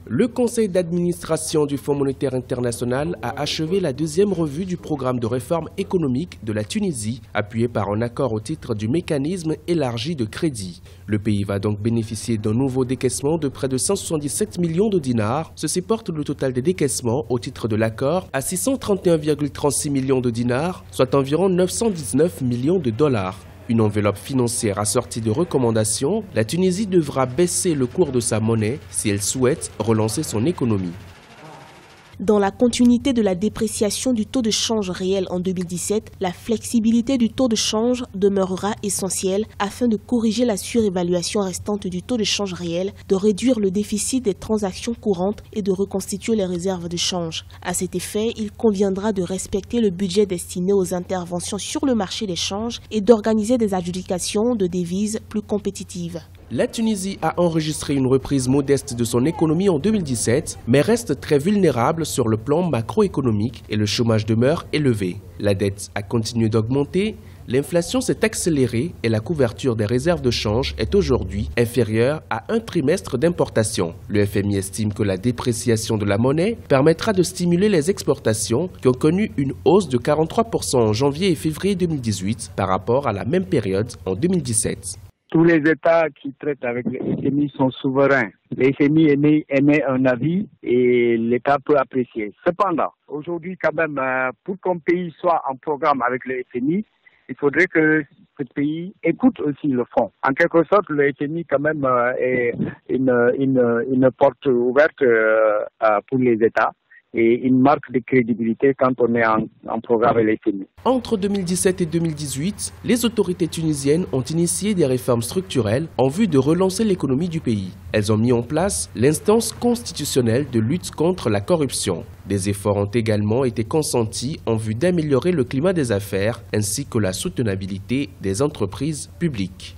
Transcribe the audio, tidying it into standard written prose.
Le conseil d'administration du Fonds monétaire international a achevé la deuxième revue du programme de réforme économique de la Tunisie, appuyé par un accord au titre du mécanisme élargi de crédit. Le pays va donc bénéficier d'un nouveau décaissement de près de 177 millions de dinars. Ceci porte le total des décaissements au titre de l'accord à 631,36 millions de dinars, soit environ 919 millions de dollars. Une enveloppe financière assortie de recommandations, la Tunisie devra baisser le cours de sa monnaie si elle souhaite relancer son économie. Dans la continuité de la dépréciation du taux de change réel en 2017, la flexibilité du taux de change demeurera essentielle afin de corriger la surévaluation restante du taux de change réel, de réduire le déficit des transactions courantes et de reconstituer les réserves de change. À cet effet, il conviendra de respecter le budget destiné aux interventions sur le marché des changes et d'organiser des adjudications de devises plus compétitives. La Tunisie a enregistré une reprise modeste de son économie en 2017, mais reste très vulnérable sur le plan macroéconomique et le chômage demeure élevé. La dette a continué d'augmenter, l'inflation s'est accélérée et la couverture des réserves de change est aujourd'hui inférieure à un trimestre d'importation. Le FMI estime que la dépréciation de la monnaie permettra de stimuler les exportations qui ont connu une hausse de 43% en janvier et février 2018 par rapport à la même période en 2017. Tous les États qui traitent avec le FMI sont souverains. Le FMI émet un avis et l'État peut apprécier. Cependant, aujourd'hui, quand même, pour qu'un pays soit en programme avec le FMI, il faudrait que ce pays écoute aussi le fonds. En quelque sorte, le FMI, quand même, est une porte ouverte pour les États. Et une marque de crédibilité quand on est en programme avec les FMI. Entre 2017 et 2018, les autorités tunisiennes ont initié des réformes structurelles en vue de relancer l'économie du pays. Elles ont mis en place l'instance constitutionnelle de lutte contre la corruption. Des efforts ont également été consentis en vue d'améliorer le climat des affaires ainsi que la soutenabilité des entreprises publiques.